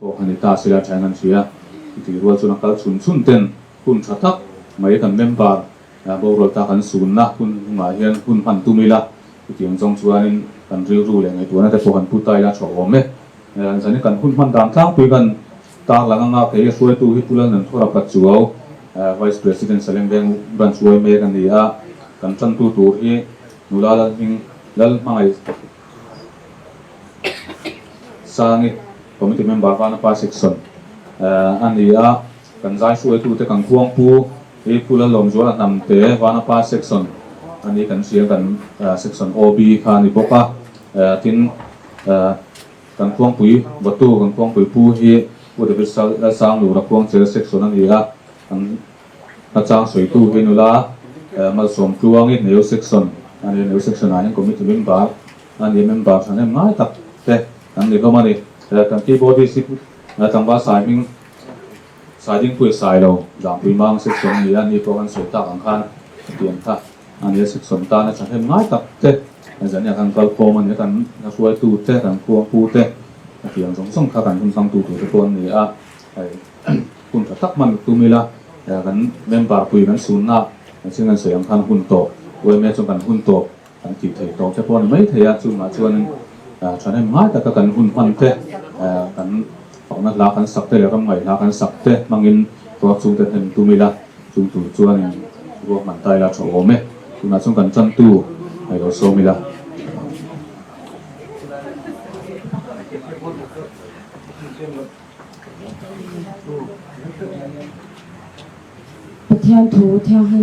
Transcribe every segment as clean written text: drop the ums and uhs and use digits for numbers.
pok ani ta sila changan sia ti rual chuna kal chun ten kun thatak mai kan member bo rol ta kan sun na kun nga hian kun pan tumila ti ang jong chuanin kan riu ru le ngai tuana te pohan putai la chawom me zani kan hun man dam tlang pui kan ta langa ke suai tu hi pulan nan thora pat chuau vice president saleng beng ban suai me kan dia kan chan tu hi nulala hing lal mai sangi committee member van pa section ania kan zai suai tu te kan kuang pu e pula lom zola nam te van pa section ani kan sia kan section OB khan ni boka tin kan kuang pui batu kan kuang pui pu hi pu de sal sang lu ra kuang che section ania kan ta chang soi tu hi nula mal som kuang i neu section ani neu section ani committee member ani member thane ngai tak te kan ni ko mani kan keyboard si tang ba sai ming sai ding pui sai lo dang pui mang section ni ani ko kan soi ta ang khan tiang tha ani section ta na chahem ngai tak te zan ya kan kal ko man kan na suai tu te kan kuang pu te tiang song song kha kan hun sang tu te kon ni a ai kun tak man tu mila kan member pui kan sun naซึ่งกันเสียงคันหุ่นโตไว้แม้จงกันหุ่นโตกันจีบไทยโตเฉพาะไม่เทียจุมาชวนฉันให้ง่ายแต่กันหุ่นพันเตกันของนักลากันสักเตแล้วก็ไม่ลากันสักเตมังอินตัวจุงเตเห็นตุมิละจุงตู่ชวนรวมมันไตละโฉมเมจุมาชงกันจันตู้ให้เราโซมิละประเทศทูเที่ยวให้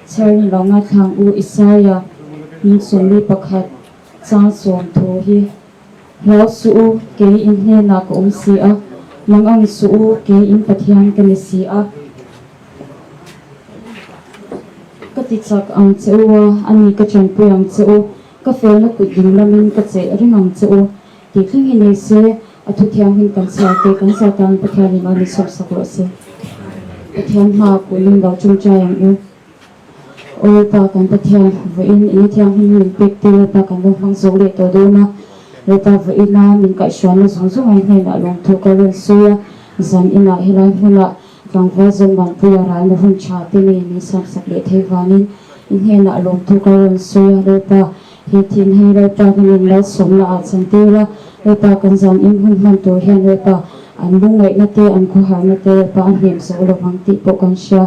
เชิญรองงานทางอุอิสายามิสุนีประคัดจางสวมทูฮีแล้วสู้เกยอินเฮนักองเสียมังอังสู้เกยอินประเทศกันเสียก็ติดจากอังเจ้าอันนี้ก็จนเปลี่ยนเจ้าก็เฟลนักกุยิงละมินก็เจริญอังเจ้าที่ขึ้นให้ในเสียอทุเทียงหินกันเสียเกยกันเสียกันประเทศนี้มันสมศักดิ์เสียประเทศมาคุยเราจุงใจอย่างนี้โอ้ปากันประเทศวันนี้ที่ยังมีเป็กเตลปากันลงฟังโซเลตัวดูนะเราตาวันนี้มีการชวนเราส่งส่งให้ในหลวงทุกคนเสียจันอินาเฮลัยหุ่นละกลางวันจันวันพุยารายในหุ่นชาติมีสัมสักเลเทวานินอินเฮน่ะหลวงทุกคนเสียเราตาเฮตินให้เราตากันมีเราสมละอาจันเตละเราตากันจันอินหุ่นมันตัวเฮนเราตาอันบุ้งไงนั่นเตอันคู่หานั่นเตปะอันเหี่ยมโซโลบังติปกันเชีย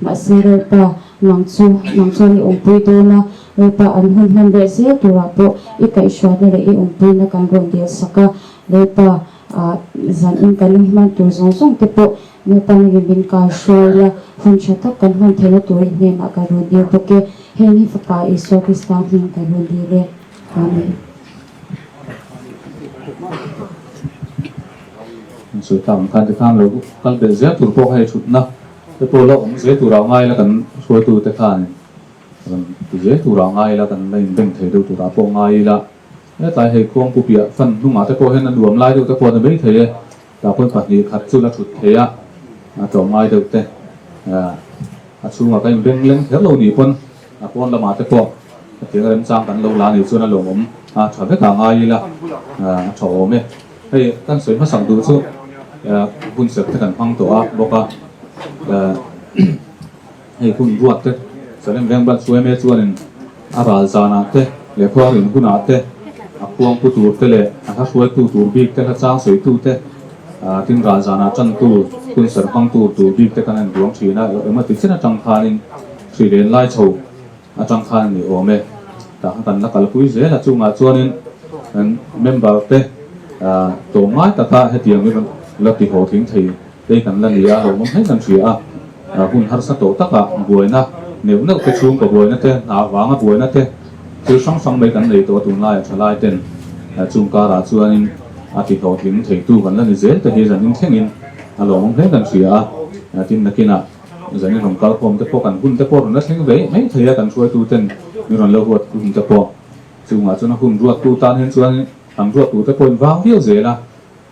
มาเสียเลยปะมังซูนี่องปุยตัวนะเลยปะอันหุ่นมันเบสเซตัวปะอีกไก่ชวนเลยอีองปุยนะการรวมเดียวสักเลยปะจันอินกันเลยมันตัวส่งติปะเนี่ยตอนนี้บินการชวนละหุ่นชัดทักกันหุ่นเทนตัวเนี่ยนักการรวมเดียวปะเกเฮนี่ฝักการอิสโอพิสตาหินการรวมเดียวเลยอาเมนสุดท้ายการที่ข้ามเราการเป็นเสียตัวพวกให้ชุดนะแต่พวกเราเสียตัวเราง่ายแล้วกันช่วยตัวแต่ข้านี่เสียตัวเราง่ายแล้วกันไม่เป็นเทดูตัวเราพวกง่ายละแล้วแต่ให้ควงผู้เปียฟันนุ่งหมาแต่พวกให้นั่นรวมไล่ดูแต่พวกนั้นไม่เทแต่พวกปัจจุบันขัดชุดละชุดเทียจอมง่ายเด็กเตช่วงว่าการเป็นเล่นเที่ยวเราหนีพ้นพวกละหมาแต่พวกเที่ยวเล่นสร้างกันเราล้านอยู่ส่วนนั้นหลงชอบให้ต่างง่ายละชอบไหมให้ตั้งสวยมาสั่งดูชุดคุณเสกที่กันฟังตัวบอกว่าให้คุณรวดเตะแสดงแรงบัดช่วยแม่ช่วยนึงอาราจานาเตะเหลือพวกอื่นคุณอาเตะพวงผู้ตูเตะเลยถ้าช่วยตูบีกเตะถ้าจ้างสวยตูเตะถึงราจานาจันตูคุณเสกฟังตูบีกเตะกันนั่นดวงชีนะมาติดเส้นจังคานินชีเรียนไล่โชว์จังคานี่โอ้แม่แต่กันนักการคุยเสียนะจูงาช่วยนึงเมมเบอร์เตะตัวง่ายแต่ถ้าให้เตียงนี่มันลักที่หัวทิ้งทีได้กันแล้วเนี่ยเราไม่ให้กันเสียหุ่นฮัตสโตตักอะบวยนะเนี่ยนักไปชูงกับบวยนะเต้หาวางกับบวยนะเต้คือช่องไปกันเลยตัวตุนไล่ชะไล่เต้นจูงการาชวนนี่ที่หัวทิ้งทีตู้กันแล้วนี่เจ๊แต่เฮียจะนิ่งเท่งอินเราไม่ให้กันเสียที่นักกินจะนี่ของการพรมจะพอกันหุ่นจะพอนั้นเท่งเว้ยไม่เทียกันช่วยตู้เต้นมีรอนเลือกหัวหุ่นจะพอจูงอาจจะหุ่นรวดตู้ตานเห็นชวนทำรวดตู้จะพอวางเดียวเสียละ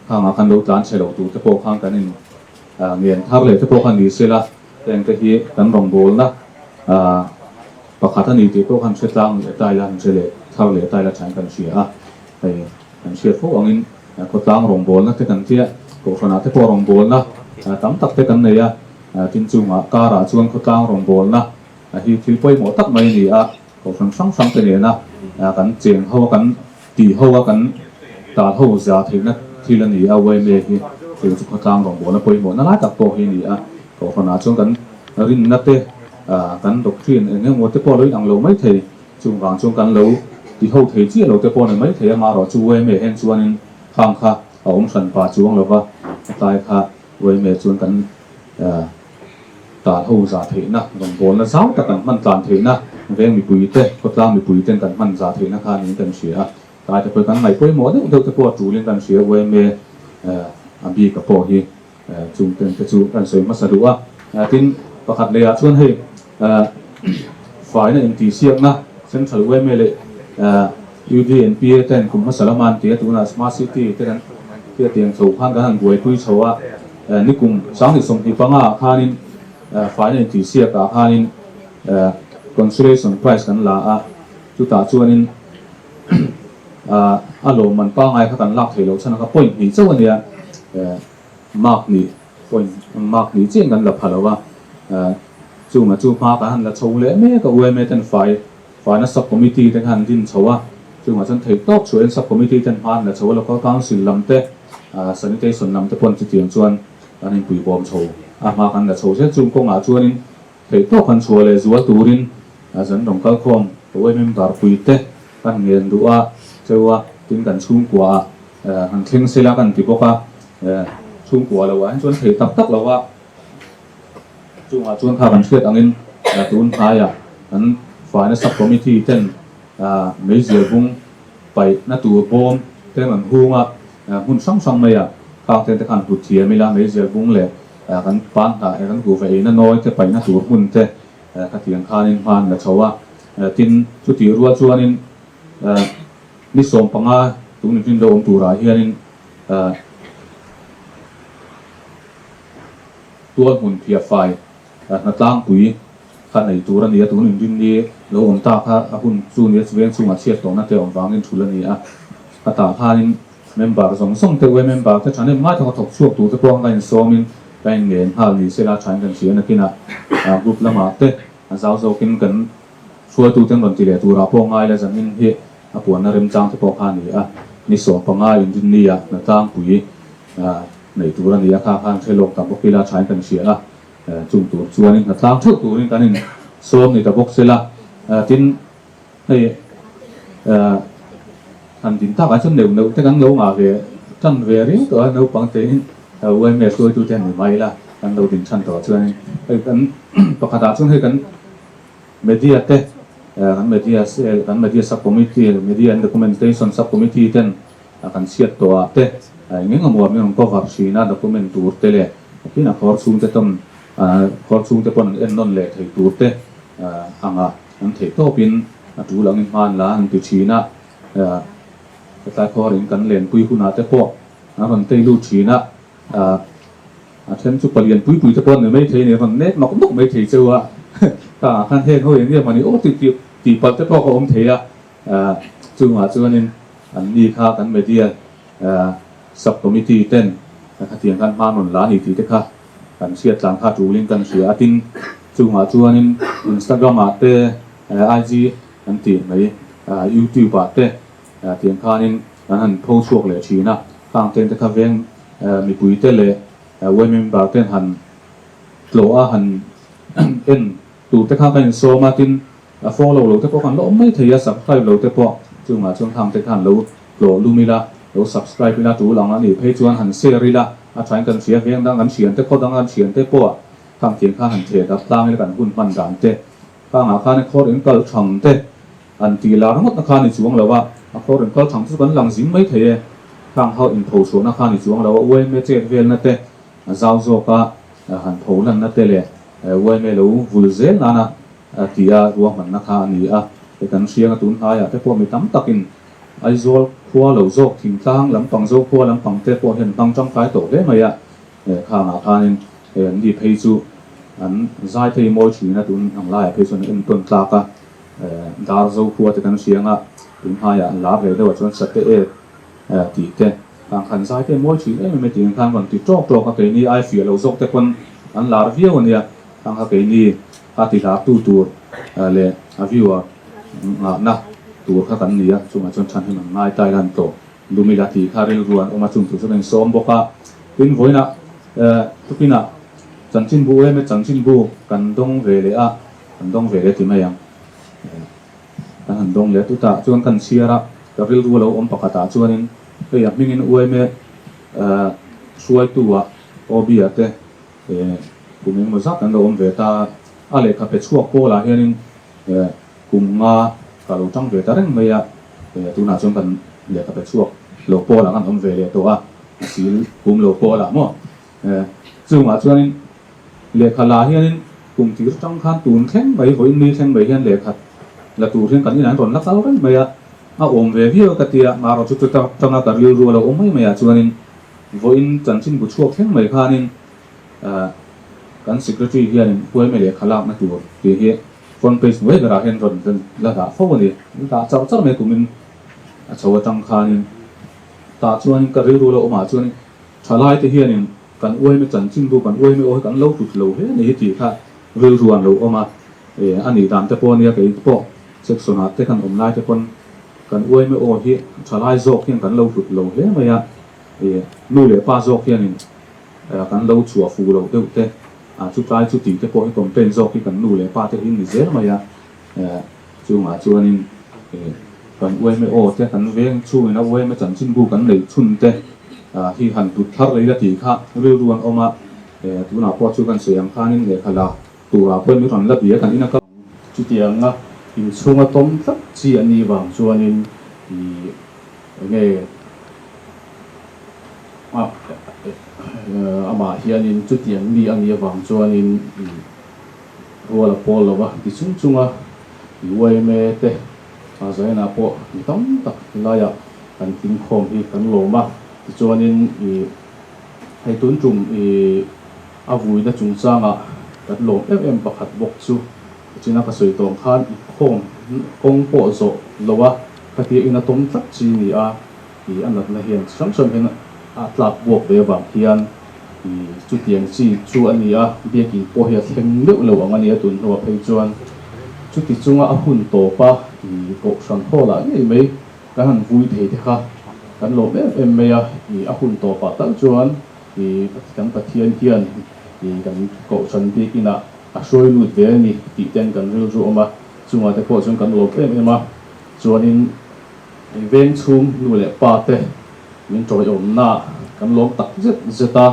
ข้างอาคันเราตานเฉลตู้จะพอข้างกันนี่เงียนทับเลยจะพอคันดีเสียละแต่งกะทิกันรองโบลนะประคัตนี้ที่พวกคันเชื่อตั้งตายละเฉลทับเลยตายละใช้กันเสียไปกันเสียพวกอันนี้ก็ตั้งรองโบลนะที่กันเที่ย ko fana te po rong bol na tam tak te kan nei a tin chunga kara chuan khotlang rong bol na hi thil poi mo tak mai ni a ko sang sang sang te ne na kan cheng ho kan ti ho a kan ta ho za thei na thil ani a wei me hi thil chu khotlang rong bol na poi mo na la tak po hi ni a ko fana chuan kan rin na te kan doctrine enge mo te po loi ang lo mai thei chung wang chung kan lo ti ho thei chi lo te po ne mai thei ma ro chu wei me hen chuan in khang kha ông sân pa chuông lo va tai kha với mẹ chuan kan ta hậu giả thế na đồng vốn là giáo ta kan man tlan thế na về mi bùi te có ta mi bùi ten kan man giả thế na kha những kan sia tai te kan mai poi mo de te po chu len kan sia với mẹ abi ka po hi chung ten te chu kan soi ma sa du a tin pakhat le a chuan hei phải na in ti siak na central với mẹ le UDNP ten kum masalaman ti tu na smart city ten kia tiền sầu phan cái hàng quầy quy sầu ni cùng sáng thì sống thì panga khanin phải nên chỉ xia cả khanin consolation price kan la chu ta chuanin alo man pa ngai kha kan lak thelo chana ka point ni chaw ania mark ni point mark ni chen kan la phalawa chu ma chu pa ka han la chou le me ka we me ten phải na sub committee ten han din chawa chu ma chan thei top chuan sub committee ten han la chaw lo ka council lamte sanitation nam te pon chi tiang chuan anin pui bom chho ma kan la chho se chung ko nga chuanin thei to kan chho le zuwa turin zan dong kal khom we mem dar pui te kan ngen du chewa tin kan chung kwa han theng sela kan ti boka chung kwa lo wa chuan thei tak tak lo wa chung chuan kha kan thlet angin tun haya an fine sub committee ten mei zel bung pai na tu bom ten an hunga hun sang sang mai khang ten te kan pu thia mi la mei zel bung le kan pan ta kan gu ve na noi te pai na tu hun te ka tiang khanin han la chawa tin chu ti ruwa chuanin ni som panga tu ni tin do om tu ra hianin tuan hun phia fai na tlang pui khan nei tur ani tu ni din ni lo om ta kha hun chu ni chwen chu ma chiat to na te om wangin thulani ka ta khanin member song song te we member te chane mai thok thok chuak tu te pawng ngai somin kain ngen hal ni sela chan kan sia na kina group lama te zau zo kin kan chua tu ten ron ti le tu ra pawng ngai la zamin hi apuan na rem chang te pawng kha ni ni so panga in din ni na tang pui nei tu ran ni kha khan thelok ta bokila chan kan sia chung tu chuanin na tang thuk tu rin kanin som ni ta bok sela tin hei anh tin ta cái chỗ nếu thế gắn lâu mà về chân về đấy tôi nấu bằng thế quên mẹ tôi tu tiền mai là anh đầu tiên chân đó cho nên cái bậc hạt xuống hay cái media thế cái media subcommittee media documentation subcommittee ten akan siat to thế những người mua mình có vật gì na document tour thế lệ khi nào khó xuống thế tâm khó xuống thế còn anh non lệ thầy tour thế anh thầy to pin tu lang man là anh tu chi na cái kho rin kan len pui huna te po ron tei lu china then chu palian pui te pon mai thei ne ron net nok nok mai thei chewa ta khan he ho yang mani o ti pal te po ko om thei chu ma chuanin an ni kha kan media sub committee ten ka tiang kan man non la ni ti te kha kan sia tlang kha tu ling kan sia atin chu ma chuanin Instagram te IG an ti mai YouTube te tiền khanin han phô chuộc le china khang ten te kha veng mi pui te le women ba ten han tlo han en tu te kha kan so ma tin follow lo te po kan lo mai thei subscribe lo te po chung ma chung thang te khan lo lumila lo subscribe la tu lang ani phe chuan han share la thain kan sia veng dang kan sian te ko dang kan sian te po khang tiền kha han the da tlang le kan hun pan dan te khang khan khor in kal thang te an ti la ram ta khan ni chuang lo wa khâu rừng câu thằng vẫn làm dính mấy thế khang hậu in thầu số nó khan thì xuống là quay mấy chuyện viên nó tê giao do cả hàn thầu lần nó tê lệ quay mấy lấu vừa dễ là na thì ruộng mình nó khan thì cái cần xiên tốn hai cái po mình tắm tắc in ai do qua lấu do thỉnh tang lắm bằng do qua lắm bằng tê po hiện tăng trong cái tổ đấy mày khang khan in đi thấy chú anh giải thấy môi chỉ nó tốn hàng lại thấy xuân in tuần ta cả dar zo qua thì cần xiên tin hai lá về đâu cho sạch cái tí thế hàng khăn sai thế mỗi chuyện ấy mình tiền khăn còn tụi chọc cái này ai phía lâu dọc thế con anh làm việc này hàng cái này thì là tu lệ view na tu khác cái này chúng ta chọn chọn thì mình ngay tại lần tổ lumi là thì khai rồi ruộng ông mà chúng tôi sẽ nên xóm bốc à bên với na tu pin na chân chín bu em chân chín bu cần đông về lệ cần đông về lệ thì mấy cần đông lệ tu ta chuan cần xia ra cái rêu ruộng lâu ông bạc ta chuan nên bây giờ mình in uem xuôi tu obi thế cùng mình một giấc cần lâu ông về ta lệ cà phê chuộc cô là hiện nên cùng cả lỗ trong về ta đấy mấy tu nào chuan cần lệ cà phê chuộc lỗ cô là cần ông về lệ tổ chỉ cùng lỗ cô là mua dù mà cho nên lệ khá là hiện cùng chỉ trong khăn tùn khen mấy với mi khen mấy hiện lệ khá là tùn khen cần như này còn lắc sáu đấy mấy ôm về phía cái tiệt mà rồi chúng tôi trong là cái riêu là ôm mấy mấy cho nên với chân chính của chuộc khen mấy khá nên cái secretary hiện với mấy lệ khá là mà tùn thì hiện front page với cái là hiện rồi là đã phô này đã cháu cháu mấy của mình cháu trong khá nên ta cho nên cái riêu là ôm mà cho nên trả lại thì hiệnกันอวยไม่จันจิ้งดูกันอวยไม่โอ้กันเล่าสุดเล่าเฮ้นี่ที่ค่ะเรื่องรวนเล่าออกมาอันนี้ตามแต่ปนเนี่ยก็อีกปอเซ็กซ์นาแต่กันอมไล่แต่ปนกันอวยไม่โอ้เฮ้ชาไล่โจกยังกันเล่าสุดเล่าเฮ้ไม่อะนู่นเลยป้าโจกยังนี่กันเล่าชัวฟูเล่าเด็กแต่ชุดไล่ชุดตีแต่ปนให้ผมเป็นโจกที่กันนู่นเลยป้าแต่อินนี่เสียไม่อะจู่มาจู่นี่กันอวยไม่โอ้แต่กันเว้งช่วยนะอวยไม่จันจิ้งดูกันเลยชุนแต่ที่หันตุดทักเลยละทีค่ะเรื่องรวมออกมาตัวหน้าพอช่วยกันเสียงข้านี่เลยค่ะละตัวเพื่อนไม่ถอนระเบียกันนี่นะครับจุดเดียงนะอินช่วงต้มสักจีอันนี้บางส่วนนี้ไงมาเฮียนินจุดเดียงมีอันนี้บางส่วนนี้รัวละพอละวะที่ชุ่มอยู่ไว้เมเตอาศัยนะพอต้มตักลายกันกินคมที่กันโลมาcho nên hay tuân trùng vui đã chúng sang các lồng em bạc hạt bọc chu chỉ là cái sợi tông khan không công bộ rộ lâu cái tiếng nó tông rất chi nhỉ thì anh là hiện sáng sớm hiện lạc buộc về vàng hiện chút tiền chi chu anh nhỉ biết cái bộ hiện thêm nước lâu anh nhỉ tuân hoa phải chuan chút thì chúng hun tổ pa thì cột sản thô là cái mấy cái hàng vui thế haกันลมเมียหุ่นโตปะตั้งจวนกันปะเทียนกันโกชันที่กินะช่วยลุดเวนี่ติเตียนกันเรื่องจู่มาจู่มาแต่โกชันกันลมมาจวนนี้เว้นชุ่มนู่นแหละปาเตมันจอยอมหน้ากันลมตักเจ็ดตา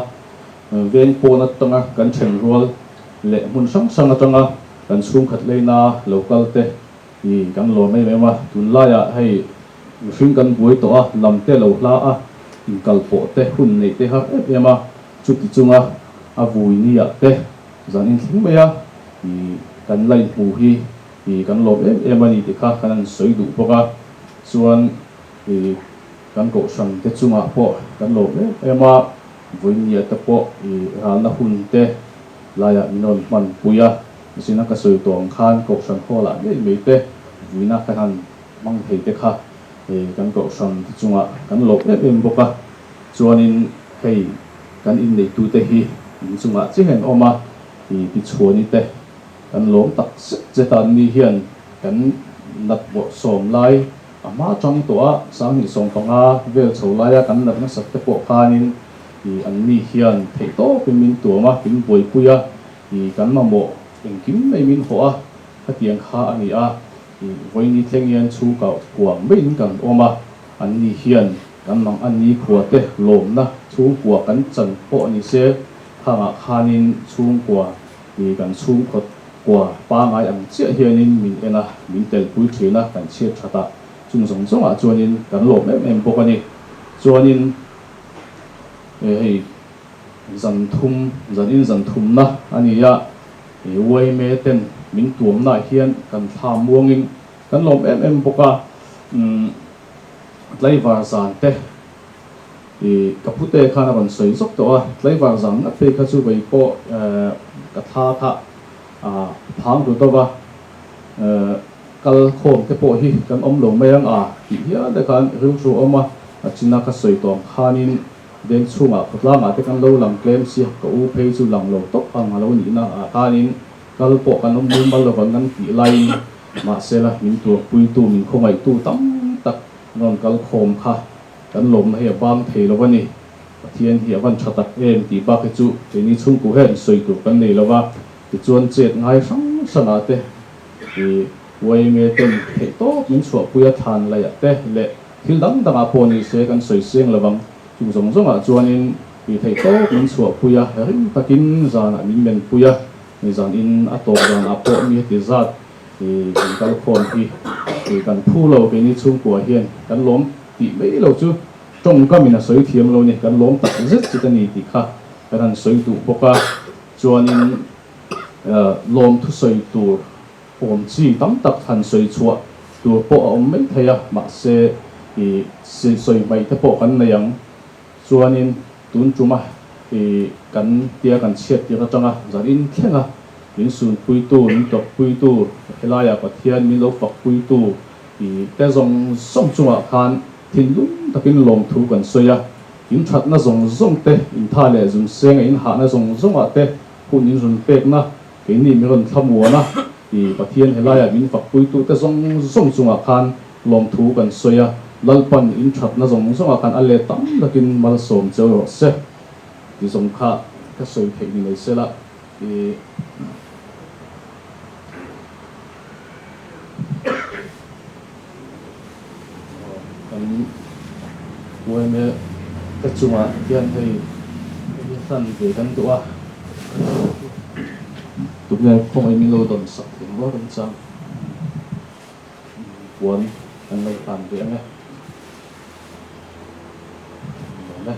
เว้นโปนัดตังกันเชิงรัวเละมุนสังสังตังกันชุ่มขัดเลยนาโลกัลเตกันลมไม่มาตุนไล่ให้ซึ่งกันบุยตัวลำเตะเหลาลาอินกัลโปเตะหุ่นในเตะครับมาจุดที่จุงบุยนี่เตะจันอินทิ้งไปกันไล่หูฮีกันลบมานี่เตะค่ะกันสวยดูปะส่วนกันโกชังเตะจุงพอกันลบมาบุยนี่เตะพอร้านละหุ่นเตะลายมินนมันปุยสิ่งนั้นก็สวยตัวข้างโกชังพอละนี่ไม่เตะบุยนักกันมังเหตุค่ะกันก็สั่งจุงกันหลบบอกว่าจวนนี้ให้กันอินในตัวเตะจุงที่เห็นออกมาที่ชวนนี่เตะกันหลงตักเจตันนี่เห็นกันนัดบทสมไล่มาจังตัวสังหิสงตงเวลโฉไล่กันนัดนักสัตว์ปกคานินอันนี้เห็นเทโตเป็นมินตัวมาเป็นบวยปุยกันมาโมเองกินไม่มินหัวถ้าเตียงข้าอันนี้วันนี้เที่ยงยันชูเก่ากว่าไม่ถึงกันออกมาอันนี้เฮียนกันมังอันนี้ขวดเตะลมนะชูกว่ากันจันโปนี่เสียข้างคานินชูกว่ากันชูกว่าป้าไงอันเชี่ยเฮียนินมินนะมินเตลปุยเทียนะกันเชี่ยชะตาจุงสงจงจวนนินกันลมปกนี่จวนนินจันทุ่มจันทุ่มนะอันนี้ไว้เมเต็นมินตัวน่าเฮียนกันทำวงอิงกันลมปกไล่วาซานเตกับผู้เตะข้านับสวยสุดตัวไล่วาซานนักเตะข้าสู้ไปโปกระทาค่ะพังตัวกัลโคมเตะโปฮีกันอมหลงไม่ยังที่เฮียแต่การรู้สูออกมา achina ka soi tong khanin den chunga khotla te kan lo lang claim si ka u phei chu lang lo tok ang lo ni na khanin kal po kan um mal lo kan ti lai ma sela min tu pui tu min khongai tu tam tak non kal khom kha kan lom na he bam thei lo wani thian hi awan thatak em ti ba ke chu te ni chung ku hen soi tu kan nei lawa ti chuan chet ngai sang sana te ti wai me ten he to min chua puya than la ya te le thil dang dang a poni se kan soi seng lawang chu zong zong a chuanin ti thei to min chua puya ring takin zana min men puya ni zan in a to zan a po mi ti zat ti kal khon ti kan phu lo ke ni chung ku hian kan lom ti mai lo chu trong ka mina soi thiam lo ni kan lom tak zet chitani ti kha kan soi tu boka chuanin lom thu soi tu om chi tam tak than soi chua tu po om mai thaya ma se i soi mai te po kan nayang chuanin tun chuma i kan tia kan chet tia tanga zarin thenga in sun pui tu in tok pui tu helaya pathian min lo fak pui tu i te zong som chunga khan thin lum takin lom thu kan soya in that na zong zong te in tha le zum seng in ha na zong zong a te hun in run pek na ke ni mi ron thamua na i pathian helaya min fak pui tu te zong zong chunga khan lom thu kan soya lalpan in that na zong zong a khan ale tam takin mal som cheu se ti zong kha ka soi thei ni nei sela i quê mẹ cái chung à hiện thì thân về căn tụ à tụi này không ai mình lâu đồn sập thì nó đồn sang cuốn anh này phản về này đây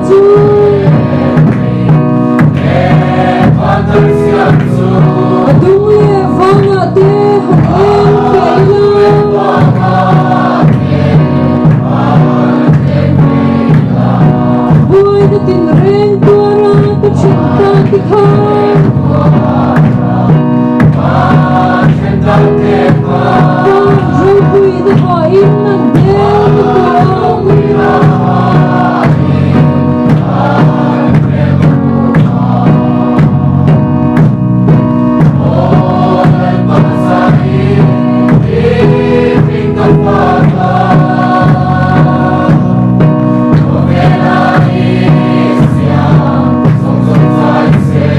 chu adung le vanga te hat en keila boy the tin ren tuara ta chitta ti khan Jai pui the hain na del Say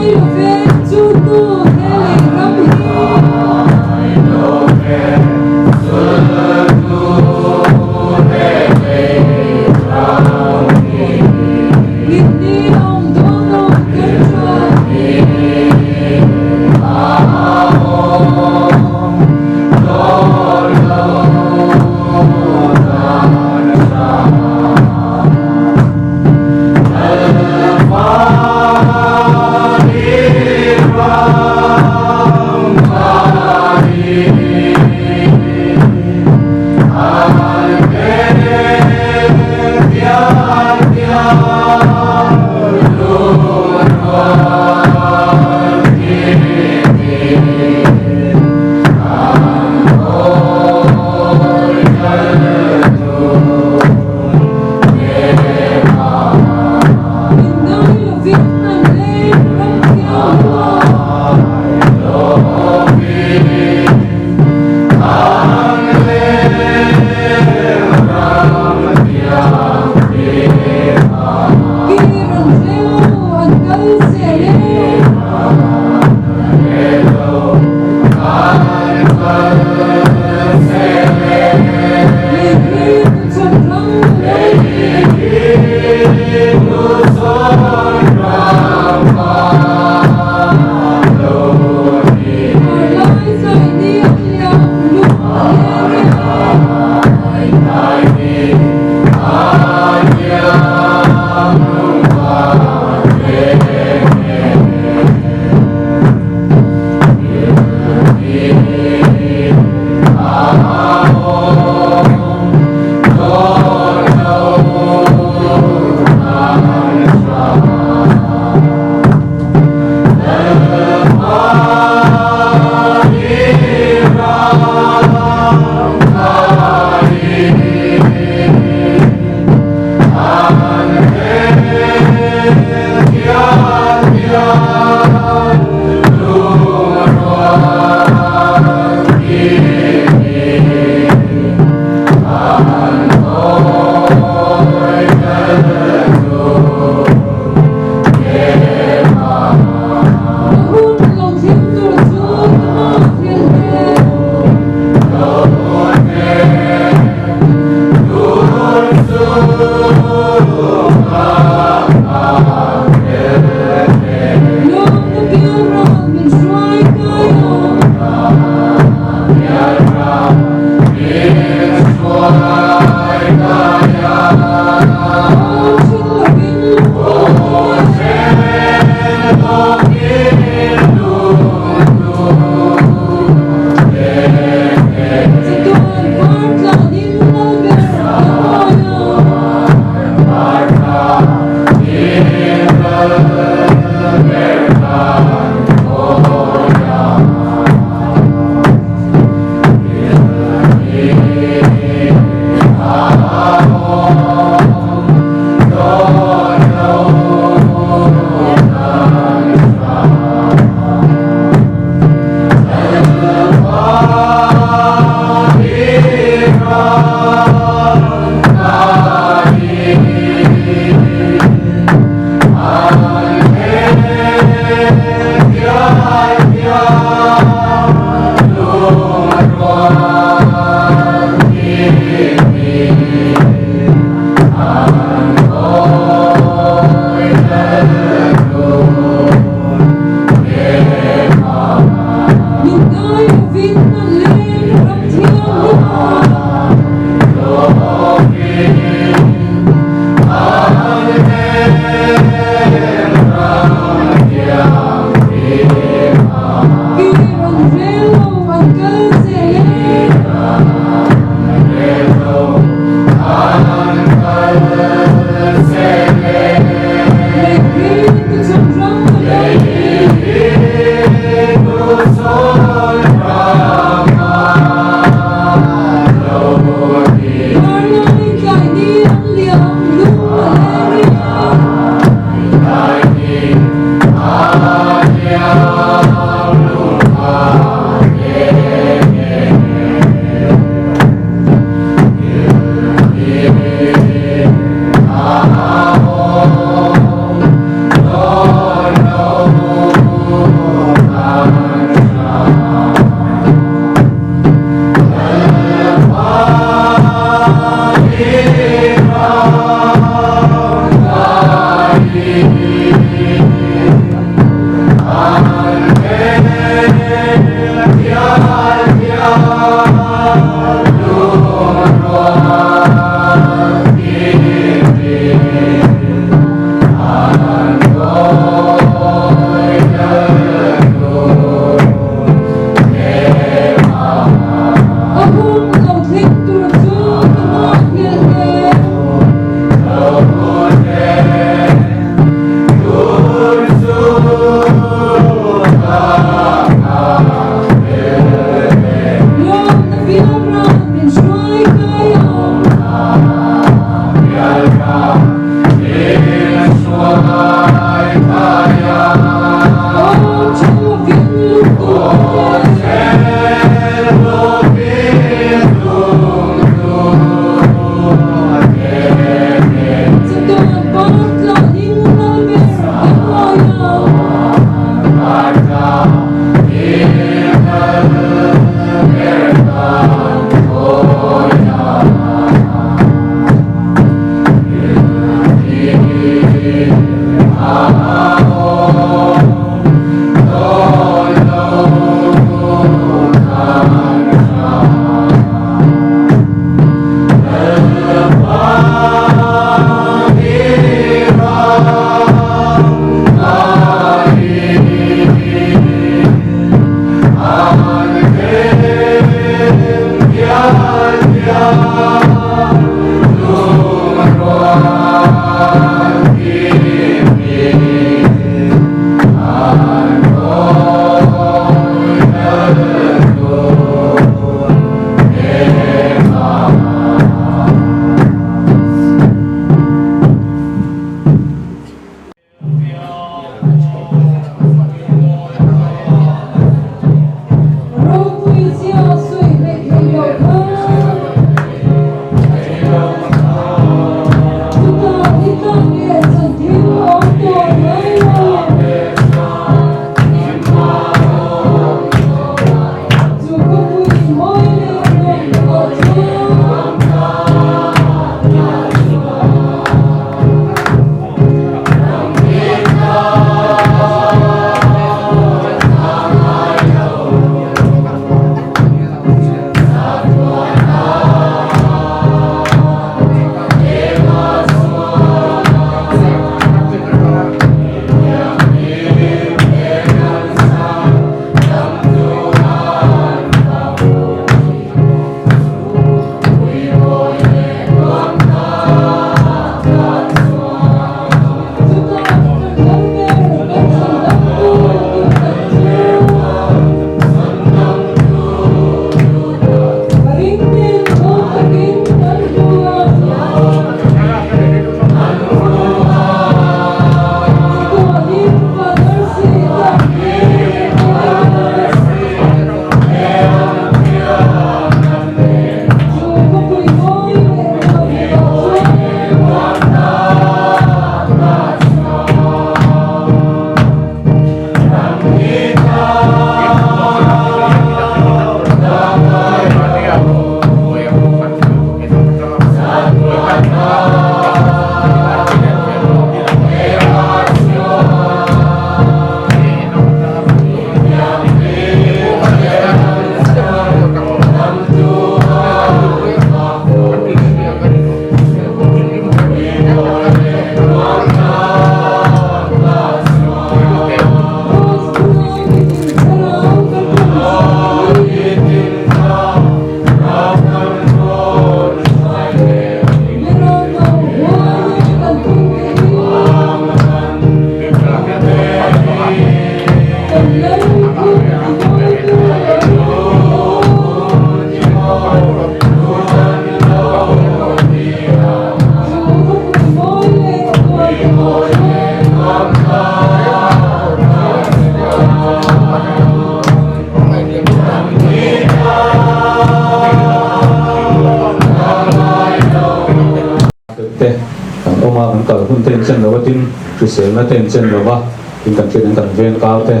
mà mình cần hơn tên chân rồi tin chỉ xem là tên chân rồi va tin cần chuyện cần ven cao thế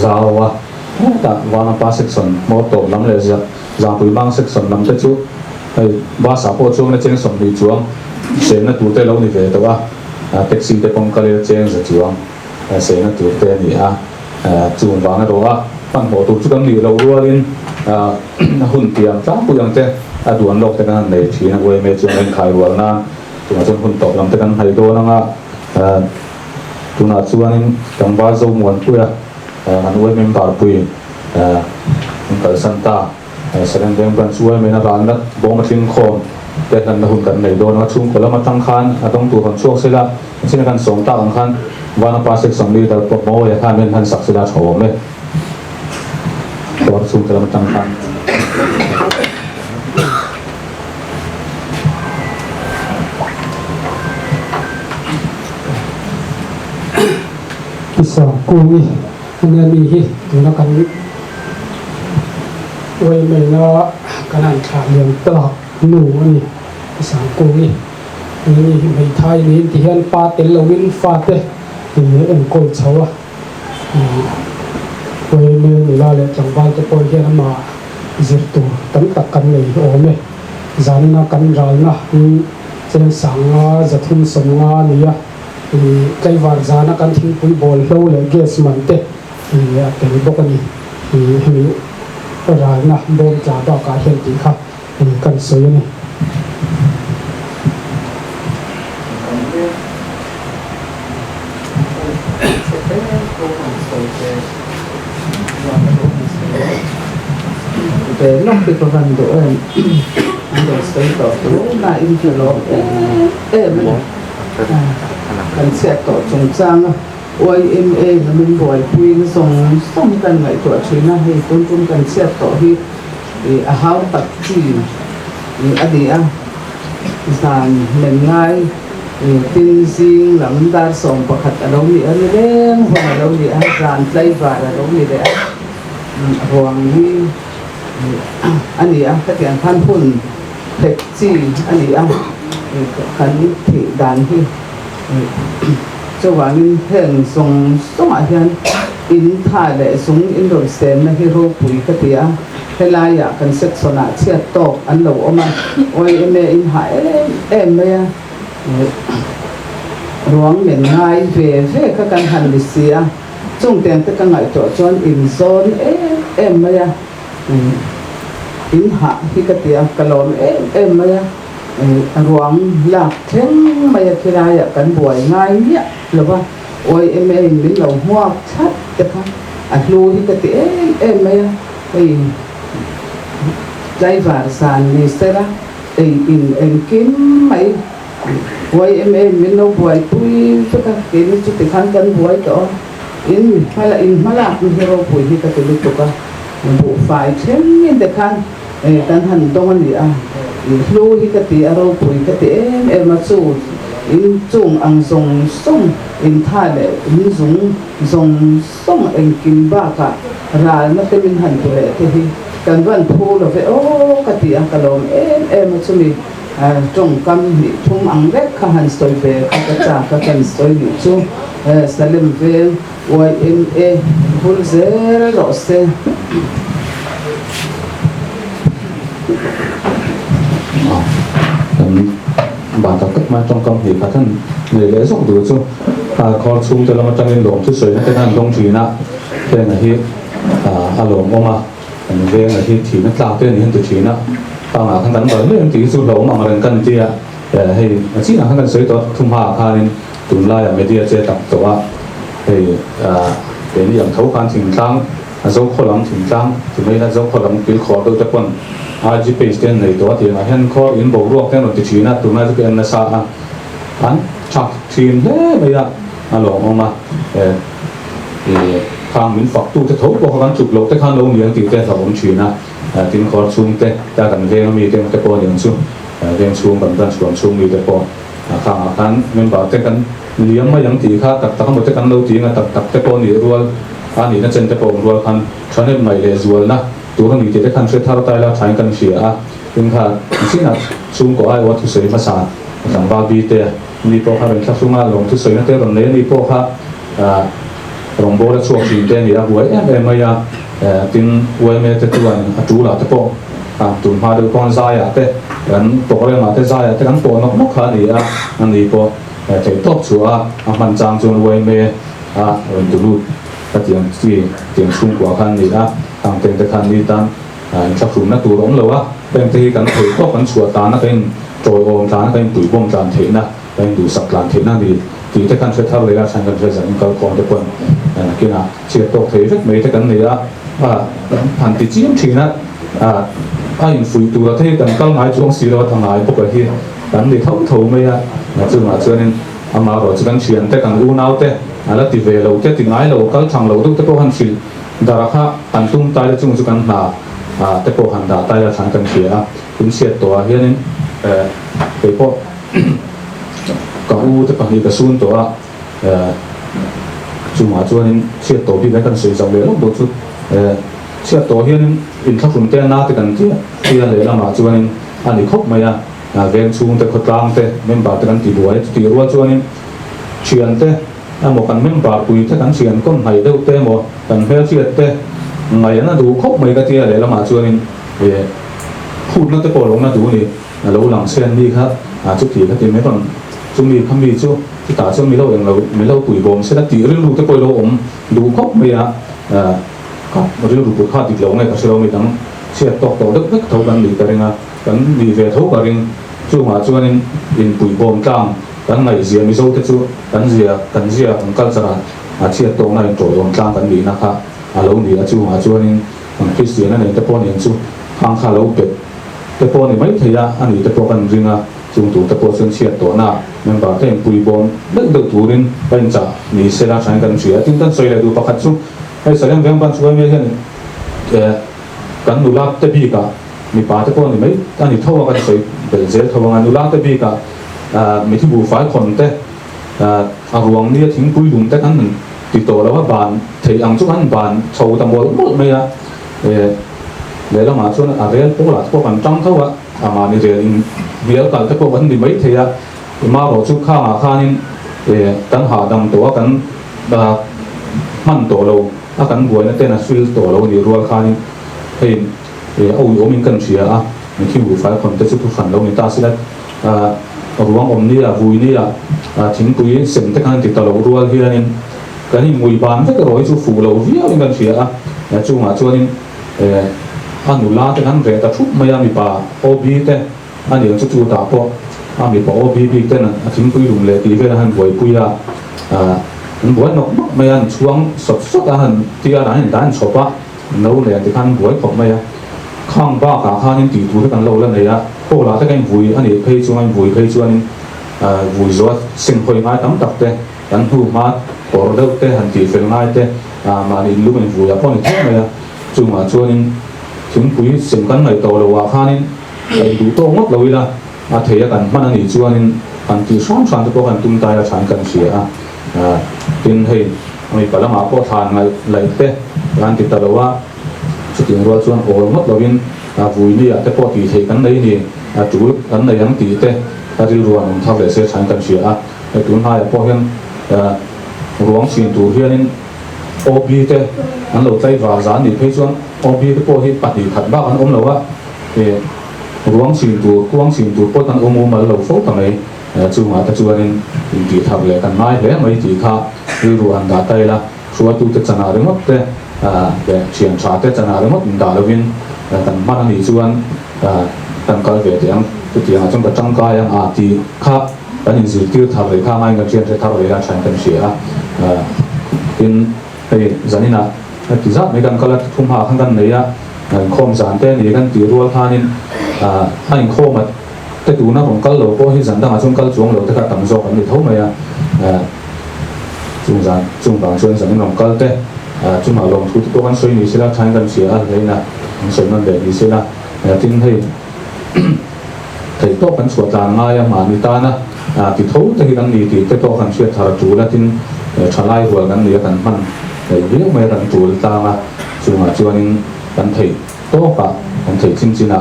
giàu ta vana pa section mo to lam le za pui mang section lam te chu ai ba sa po chung na cheng som ni chuang sen na tu te lo ni ve to wa taxi te pong kale cheng za chuang sen na tu te ni chuan wang ro wa pan ho tu chu kan ni lo rualin hun tiam ta pu yang te duan lok te kan nei thina we me chung en khai wal na tu ma chung hun to lam te kan hai do na nga tu na chuanin kan ba zo muan pu ya an we mem par pui kal santa saren dem kan chuai mena ran na bom thing khom te kan na hun kan nei do na chung kola ma tang khan atong tu han chuak sela china kan som ta ang khan wana pa sek som li da po mo ya khan men han sak sela thaw me to chung kola ma tang khan isa kumi ina mihi tuna kan way may na kanan kanyang talak nu ani isa kumi ini may thai ni tihan pate lawin fate ini engkol chawa way may nilale changbal te poi hian ma zirtu tam takan nei ome zanna kan ralna chen sanga zathum somnga niya cây vàng giá nó căn thinh quý bồn lâu lấy gas mặn tệ thì cái bốc này thì mình ra na bom trả vào cả hiện tí khác thì cần sửa này về nó bị có phần độ anh được xây tổ là in chưa lo mình kan set to chung chang OIMA na min boy queen song kan ngai to china he tun kan set to hi a how tak chi ni adia san men ngai tin sing lam dar som pakhat alo ni ani leng ho alo ni a ran play va alo ni de huang hi ani a ka tian phan phun thek chi ani a kan thi dan hi cho vàng hình song à hiền in thai lệ súng in rồi xem na hero pui cái tia hay là ya cần set sona chia to anh lâu ôm ôi em in hại em đây ruộng miền ngay về các căn hành lịch sử trong tiền tất cả ngày chỗ chọn in zone em đây in hạ khi cái tia kalon em đây ruộng lạc thêm mày khi ra ya cần buổi ngay nhá là ba ôi em mình lâu hoa chát cái khác lui cái tía em mày dây vải sàn này sẽ ra in em kiếm mày ôi em mình lâu buổi tôi tất cả cái nó chút khăn cần buổi đó in hay là in mà lạc mình hero buổi thì cái lúc đó bộ phải thêm những cái khăn tan hành đông anh đi lưu hi cái tía rồi bùi cái tía em mà chú in chung ăn dùng sông in thai lệ in dùng sông em kim ba cả ra nó cái mình hành tuổi thì cần vẫn thu là phải cái tía cái lồng em mà chú mình trong cam bị thung ăn vét khá hành soi về cái trà cái cần soi bị chú salim về ôi em phun dễ rõ xe bản tập cách mà trong công việc các thân người lễ rộng được chứ còn chung từ làm trong những lồng chút sưởi nó cái hàng đông chỉ nè thế là hi lồng ông mà về là hi thì nó tạo tên hiện từ chỉ nè tao là thằng đánh bởi mấy anh tí du lỗ mà người cần tia hay chỉ là thằng cần sưởi đó thùng hà khai nên tụi lai ở mấy tia chơi tập tổ thì để đi làm thấu phan thỉnh trang dấu khó lắm thỉnh trang thì mấy là dấu khó lắm cái khó đâu chắc quần GP stand này đó thì là hiện có in bộ ruộng cái một cái chuyện là tụi nó cái anh sa anh chặt thiên thế bây giờ lồng mà thì khang mình phật tu cái thấu của hắn chụp lộc cái khang lâu nhiều thì cái thầu ông chuyện tin khó xuống cái ta cần về nóมีcái bộ những xuống về xuống bằng xuống xuốngมีcái bộ khang mình bảo cái cần liếm mấy những thì khác tập một cái cần lâu thì tập cái bộ nhiều rồi anh ấy nó chân cái bộ rồi khang cho nên mày để rồi naตัวนี้ที่ได้คันช่วยท่าเราตายแล้วใช้กันเสียซึ่งถ้าซุ่มก็ไอ้วัตถุเสรีภาษา rằng ba bi te ni po kha ren thla sunga long thu soina te ron le ni po kha rong bo la chuak tin te ni a huai em mai a tin huai me te tuan a tu la te po tun ma de kon za ya te kan po re ma te za ya te kan po nok nok kha ni a an ni po thei top chu a man chang chun huai me ron tu lu ta tiang chung kwa khan ni a tang teng te khan ni tan thla khum na tu rong lo a beng te kan thei top kan chua ta na kan trôi ôm ta cái tủi bông tràn thế na cái đủ sập lan thế na thì cái căn sẽ thao lấy ra sang căn sẽ dẫn câu còn được quân kia nào chỉ tổ thế rất mấy cái căn này á hàng tỷ chiếm thì na anh phụ tụ là thế cần câu ngài chuông xì lo thằng ngài bốc cái kia căn thì thấu mấy á mà chưa nên mà rồi chỉ cần chuyển tới cần u nào thế là thì về lâu thế thì ngài lâu câu thằng lâu lúc tới câu hành xì đã ra anh tung tay là chung chỉ cần là tới câu hành đã tay là sang căn kia cũng sẽ tổ hiện nên cái bộ cả u tất cả những cái xuân tổ chúng mà cho nên sẽ tổ bị cái cần sử dụng để lúc đầu chút sẽ tổ hiện in thắc phun tên na thì cần thì là lấy làm mà cho nên anh đi khóc mày ven xuân tới khóc lang tới mình bảo tới cần tỷ bùa tỷ bùa cho nên chuyện tới một cần mình bảo bùi tới cần chuyện con mày đâu tới một cần theo chuyện tới mày nó đủ khóc mày cái kia lấy làm mà cho nên hút nó tới cổ lông nó đủ này lâu lằng sen đi khác chút thì các tiền mấy còn chúng đi không đi chú thì cả cho mấy lâu tuổi bom sẽ đã tỉ lên lục tới coi lâu ổn đủ khóc mấy các một cái lục khác thì lâu này các lâu mấy đắng sẽ tọt đất thấu gần đi cái này gần đi về thấu cái này chú mà chú nên in tuổi bom trang gần ngày gì mấy dâu thế chú gần gì cũng cắt ra sẽ tọt này trội bom trang gần đi na khác lâu đi chú mà chú nên cái gì này tới bao nhiêu chú hàng khá lâu bệtแต่พอนี่ไม่เทียอันนี้แต่พอกันริงจุงตู่แต่พอเส้นเชียดตัวน่ะมันบาดเจ็บปุยบอมเด็กตัวรินเป็นจ่านี่เสียราชกันเสียจึงตั้งใจเลยดูประคัตซุไอ้แสดงเรื่องบ้านช่วยไม่เห็นกันนุลาเตบีกะมีป่าแต่พอนี่ไม่อันนี้เท่ากันใส่เป็นเสียเท่ากันนุลาเตบีกะมีที่บูฟ้าคนแต่อารวงเนี่ยทิ้งปุยลุมแต่กันติดต่อแล้วว่าบานเทียงจุกันบานชาวตำบลหมดไม่อะเลยเรามาชวนเรียนพวกหลักพวกกันจังเขาว่ามาในเรียนเรียนกันแต่พวกวันนี้ไม่เทียมาเราชุกข้าวข้านี่ตั้งหาดำตัวกันมันตัวเราอากันบัวนั่นเต้นฟิลตัวเราดีรัวข้านี่เอาอยู่มินกันเสียมีที่หูไฟคนแต่ชุดทุกขันเรามีตาสิละรวงอมนี่วุยนี่ทิ้งปุยเสียงแต่กันติดตลอดรัวเฮียนี่กันนี่มวยบานแต่ก็ร้อยชุดฝูเราเวียมินกันเสียจู่มาชวนนี่อันนู้นล่าแต่นั้นเรียนแต่ทุกไม่มีป่าโอบีแต่อันนี้จะจูตาพอมีป่าโอบีบีแต่นั้นทิ้งปุยลุงเลยตีไปแล้วหันบวยปุยมันบวยนกไม่อันช่วงสดหันที่อะไรเห็นด้านชอบปะเราเรียนที่ขันบวยผมไม่ข้างบ้าขาข้านี่ตีตัวที่กันเราแล้วเนี่ยพวกเราแต่กันบุยอันนี้เพย์ชวนบุยเพย์ชวนบุยจวดสิ่งพอยไม้ตั้งตักแต่กันหูมาปอร์เดอร์แต่หันตีเฟลง่ายแต่มาในลูกเป็นบุยพอนี่ทุกไม่จู่มาชวนถึงปุ๋ยสิ่งกันในตัวเราว่าข้านี่ดูโตงดเลยละเทียกันมันนี่ชวนอันที่ซ้อมสันจะพวกกันตุ้มตายละฉันกันเสียเป็นให้มีปลาหมาพอทานไงไหลเตะร้านติดตลอดว่าสุดที่เราชวนโอ้งดเราเป็นวุ้ยนี่แต่พอตีเทกันในนี่จูกันในยังตีเตะถ้าที่รวมทำเลยเสียฉันกันเสียไอ้ตุ้มหายพอเห็นรวมสิ่งตัวเฮียนี่โอบีเตะอันเราใจว่าจานนี่เพื่อชวนโอบีที่พอเห็นปฏิขัดบ้าอันเราว่ารวมสิ่งตัวพอตั้งองค์มาเราโฟกัสในจู่มาแต่จู่นี่ตีทำเลยกันไม่เลยไม่ตีข้าหรือรวมด่าใจละชัวร์ตัวจะชนะหรือไม่แต่เชียงชาติจะชนะหรือไม่ด่าเราวินกันมาอันนี้ชวนกันก็เวียดยังตัวอย่างจงกระจังกายยังตีข้ากันยิ่งสิ่งที่ทำเลยข้าไม่กันเชียงจะทำเลยละใช้กันเสียเป็นไอ้จานี่นะที่จะไม่กันก็ละทุ่มหาข้างกันเนี่ยคอมสารเต้นี่กันตีรัวท่านี่ให้คอมมาแต่ดูนะผมก็เราก็ที่สันตั้งช่วงก็ช่วงเราแต่ก็ตั้งโซ่กันนี่เท่าไหร่จุงบางส่วนสันนิษฐานก็แต่จุงมาลงทุนตัวกันสวยนี่สิละใช้กันเสียอะไรนะสวยมันแบบนี้สิละทิ้งให้ถ่ายโต๊ะกันสวดจานง่ายมานิตานะติดเท่าแต่ที่กันนี่ติดแต่โต๊ะกันเสียทาร์จูแล้วทิ้งชลายหัวกันนี่กันมันเรื่องไม่กันจูตามาจุงมาจวนกันถ่ายโต๊ะกันถ่ายจริงๆนะ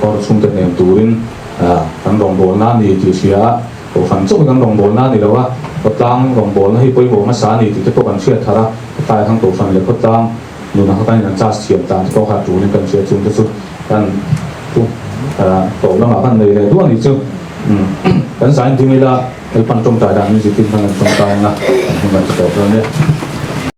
ก็ชุ่มแต่เนียมตูริน kan rong bol na ni ti sia to fan chu kan rong bol na ni lawa ko tang rong bol na hi poi mo ma sa ni ti to kan sia thara tai thang to fan le ko tang nu na ka ni cha siam ta to ha tu ni kan sia chung te su kan tu to la ma kan nei le du ni chu kan sa ni la el pan trong ta da ni ji tin kan trong ta na kan to ne